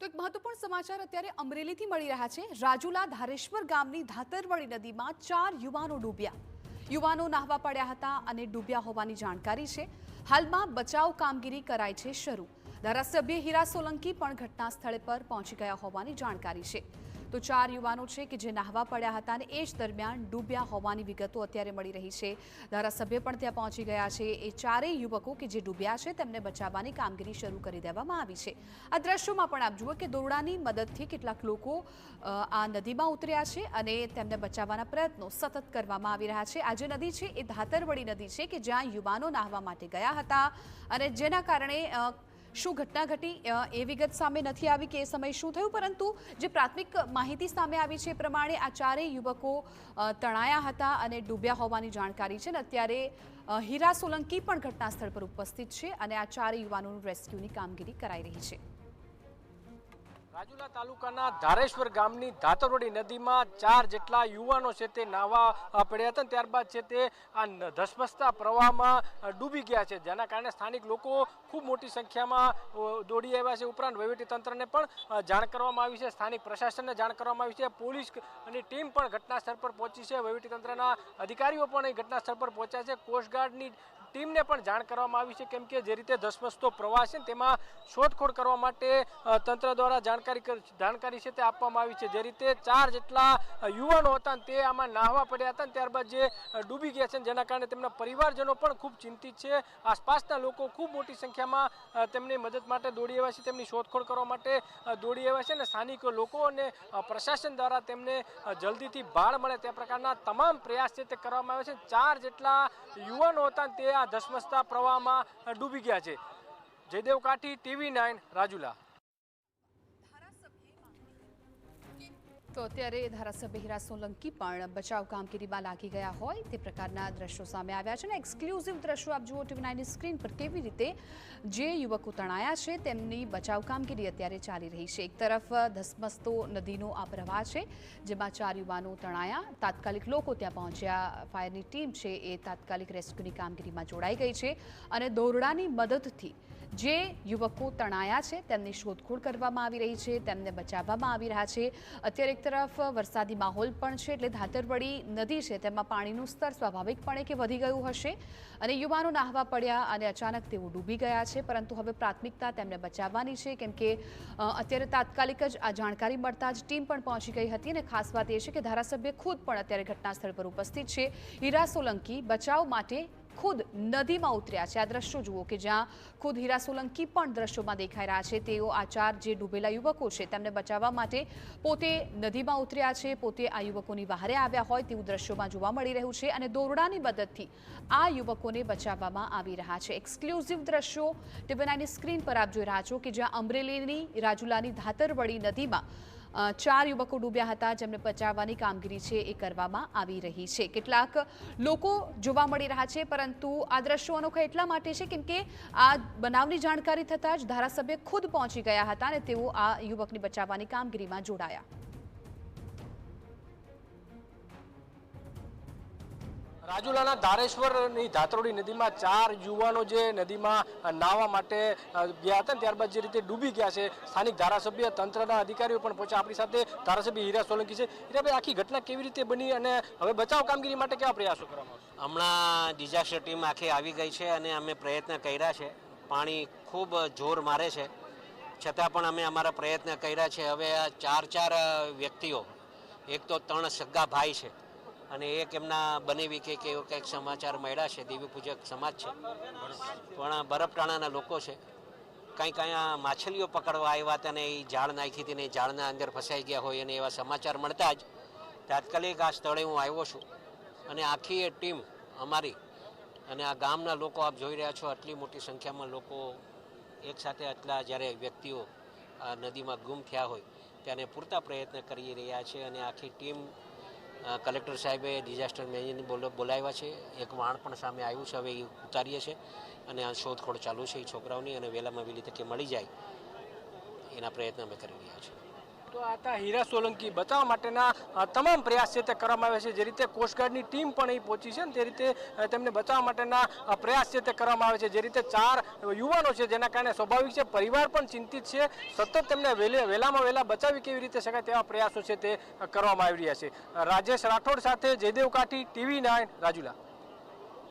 તો એક મહત્વપૂર્ણ સમાચાર અત્યારે અમરેલીથી મળી રહ્યા છે। રાજુલા ધારેશ્વર ગામની ધાતરવડી નદીમાં 4 યુવાનો ડૂબ્યા। યુવાનો નાહવા પડ્યા હતા અને ડૂબ્યા હોવાની જાણકારી છે। હાલમાં બચાવ કામગીરી કરાઈ છે શરૂ। ધારાસભ્ય હીરા સોલંકી પણ ઘટના સ્થળે પર પહોંચી ગયા હોવાની જાણકારી છે। તો 4 યુવાનો છે કે જે નાહવા પડ્યા હતા અને એ જ દરમિયાન ડૂબ્યા હોવાની વિગતો અત્યારે મળી રહી છે। ધારાસભ્ય પણ ત્યાં પહોંચી ગયા છે। એ ચારેય યુવકો કે જે ડૂબ્યા છે તેમને બચાવવાની કામગીરી શરૂ કરી દેવામાં આવી છે। આ દ્રશ્યોમાં પણ આપ જુઓ કે દોરડાની મદદથી કેટલાક લોકો આ નદીમાં ઉતર્યા છે અને તેમને બચાવવાના પ્રયત્નો સતત કરવામાં આવી રહ્યા છે। આ જે નદી છે એ ધાતરવડી નદી છે કે જ્યાં યુવાનો નાહવા માટે ગયા હતા અને જેના કારણે શું ઘટના ઘટી એ વિગત સામે નથી આવી કે એ સમય શું થયું, પરંતુ જે પ્રાથમિક માહિતી સામે આવી છે એ પ્રમાણે આ ચારેય યુવકો તણાયા હતા અને ડૂબ્યા હોવાની જાણકારી છે। અને અત્યારે હીરા સોલંકી પણ ઘટના સ્થળ પર ઉપસ્થિત છે અને આ ચારેય યુવાનોનું રેસ્ક્યુની કામગીરી કરાઈ રહી છે। રાજુલા તાલુકાના ધારેશ્વર ગામની ધાતરવડી નદીમાં 4 જેટલા યુવાનો છે તે નાહવા પડ્યા હતા। ત્યારબાદ છે તે આ ધસમસતા પ્રવાહમાં ડૂબી ગયા છે, જેના કારણે સ્થાનિક લોકો ખૂબ મોટી સંખ્યામાં દોડી આવ્યા છે। ઉપરાંત વહીવટીતંત્રને પણ જાણ કરવામાં આવી છે, સ્થાનિક પ્રશાસનને જાણ કરવામાં આવી છે, પોલીસની ટીમ પણ ઘટના સ્થળ પર પહોંચી છે, વહીવટીતંત્રના અધિકારીઓ પણ અહીં ઘટના સ્થળ પર પહોંચ્યા છે। કોસ્ટગાર્ડની ટીમને પણ જાણ કરવામાં આવી છે, કેમ કે જે રીતે ધસમસતો પ્રવાહ છે તેમાં શોધખોળ કરવા માટે તંત્ર દ્વારા જાણકારી છે તે આપવામાં આવી છે। જે રીતે 4 જેટલા યુવાનો હતા તે આમાં નાહવા પડ્યા હતા, ત્યારબાદ જે ડૂબી ગયા છે, જેના કારણે તેમના પરિવારજનો પણ ખૂબ ચિંતિત છે। આસપાસના લોકો ખૂબ મોટી સંખ્યામાં તેમની મદદ માટે દોડી આવ્યા છે, તેમની શોધખોળ કરવા માટે દોડી આવ્યા છે અને સ્થાનિક લોકો અને પ્રશાસન દ્વારા તેમને જલ્દીથી ભાળ મળે તે પ્રકારના તમામ પ્રયાસ છે તે કરવામાં આવે છે। 4 જેટલા યુવાનો હતા તે આ ધસમસતા પ્રવાહમાં ડૂબી ગયા છે। જયદેવ કાઠી, TV9 રાજુલા। તો અત્યારે ધારાસભ્ય હીરા સોલંકી પણ બચાવ કામગીરીમાં લાગી ગયા હોય તે પ્રકારના દ્રશ્યો સામે આવ્યા છે અને એક્સક્લુઝિવ દ્રશ્યો આપ જુઓ TV9ની સ્ક્રીન પર કેવી રીતે જે યુવકો તણાયા છે તેમની બચાવ કામગીરી અત્યારે ચાલી રહી છે। એક તરફ ધસમસતો નદીનો આ પ્રવાહ છે જેમાં 4 યુવાનો તણાયા, તાત્કાલિક લોકો ત્યાં પહોંચ્યા, ફાયરની ટીમ છે એ તાત્કાલિક રેસ્ક્યુની કામગીરીમાં જોડાઈ ગઈ છે અને દોરડાની મદદથી જે યુવકો તણાયા છે તેમની શોધખોળ કરવામાં આવી રહી છે, તેમને બચાવવામાં આવી રહ્યા છે। અત્યારે એક તરફ વરસાદી માહોલ પણ છે એટલે ધાતરવડી નદી છે તેમાં પાણીનું સ્તર સ્વાભાવિકપણે કે વધી ગયું હશે અને યુવાનો નાહવા પડ્યા અને અચાનક તેઓ ડૂબી ગયા છે, પરંતુ હવે પ્રાથમિકતા તેમને બચાવવાની છે, કેમ કે અત્યારે તાત્કાલિક જ આ જાણકારી મળતા જ ટીમ પણ પહોંચી ગઈ હતી અને ખાસ વાત એ છે કે ધારાસભ્ય ખુદ પણ અત્યારે ઘટના સ્થળ પર ઉપસ્થિત છે। હીરા સોલંકી બચાવ માટે ખુદ નદીમાં ઉતર્યા છે। આ દ્રશ્યો જુઓ કે જ્યાં ખુદ હીરા સોલંકી પણ દ્રશ્યોમાં દેખાઈ રહ્યા છે। તેઓ આ 4 જે ડૂબેલા યુવકો છે તેમને બચાવવા માટે પોતે નદીમાં ઉતર્યા છે, પોતે આ યુવકોની વહારે આવ્યા હોય તેવું દ્રશ્યોમાં જોવા મળી રહ્યું છે અને દોરડાની મદદથી આ યુવકોને બચાવવામાં આવી રહ્યા છે। એક્સક્લુઝિવ દ્રશ્યો TV9ની સ્ક્રીન પર આપ જોઈ રહ્યા છો કે જ્યાં અમરેલીની રાજુલાની ધાતરવડી નદીમાં 4 યુવકો ડૂબ્યા હતા જેમને બચાવવાની કામગીરી છે એ કરવામાં આવી રહી છે। કેટલાક લોકો જોવા મળી રહ્યા છે, પરંતુ આ દ્રશ્યો અનોખા એટલા માટે છે કેમ કે આ બનાવની જાણકારી થતાં જ ધારાસભ્ય ખુદ પહોંચી ગયા હતા અને તેઓ આ યુવકને બચાવવાની કામગીરીમાં જોડાયા। રાજુલાના ધારેશ્વરની ધાતરવડી નદીમાં 4 યુવાનો જે નદીમાં નાહવા માટે ગયા હતા, ત્યારબાદ જે રીતે ડૂબી ગયા છે, સ્થાનિક ધારાસભ્ય, તંત્રના અધિકારીઓ પણ પહોંચ્યા। આપણી સાથે ધારાસભ્ય હીરા સોલંકી છે। હીરાભાઈ, આખી ઘટના કેવી રીતે બની અને હવે બચાવ કામગીરી માટે કેવા પ્રયાસો કરવામાં આવશે? હમણાં ડિઝાસ્ટર ટીમ આખી આવી ગઈ છે અને અમે પ્રયત્ન કર્યા છે। પાણી ખૂબ જોર મારે છે, છતાં પણ અમે અમારા પ્રયત્ન કર્યા છે। હવે આ 4 વ્યક્તિઓ, એક તો 3 સગા ભાઈ છે અને એક એમના બનેવી કે એવો કંઈક સમાચાર મળ્યા છે, દેવી પૂજક સમાજ છે, પણ બરફટાણાના લોકો છે, કંઈક અહીંયા માછલીઓ પકડવા આવ્યા હતા અને એ જાળ નાખી હતી ને એ જાળના અંદર ફસાઈ ગયા હોય અને એવા સમાચાર મળતા જ તાત્કાલિક આ સ્થળે હું આવ્યો છું અને આખી એ ટીમ અમારી અને આ ગામના લોકો આપ જોઈ રહ્યા છો, આટલી મોટી સંખ્યામાં લોકો એકસાથે આટલા જ્યારે વ્યક્તિઓ આ નદીમાં ગુમ થયા હોય ત્યારે પૂરતા પ્રયત્ન કરી રહ્યા છે અને આખી ટીમ કલેક્ટર સાહેબે ડિઝાસ્ટર મેનેજરને બોલાવ્યા છે। એક વાણ પણ સામે આવ્યું છે, હવે એ ઉતારીએ છીએ અને આ શોધખોળ ચાલુ છે એ છોકરાઓની અને વહેલામાં વહેલી તકે મળી જાય એના પ્રયત્ન અમે કરી રહ્યા છીએ। તો આ હતા હીરા સોલંકી. બચાવવા માટેના તમામ પ્રયાસ છે તે કરવામાં આવે છે. જે રીતે કોસ્ટગાર્ડની ટીમ પણ અહીં પહોંચી છે ને તે રીતે તેમને બચાવવા માટેના પ્રયાસ છે તે કરવામાં આવે છે. જે રીતે 4 યુવાનો છે જેના કારણે સ્વાભાવિક છે પરિવાર પણ ચિંતિત છે. સતત તેમને વહેલામાં વહેલા બચાવી કેવી રીતે શકાય તેવા પ્રયાસો છે તે કરવામાં આવી રહ્યા છે. રાજેશ રાઠોડ સાથે જયદેવ કાઠી, TV9 રાજુલા.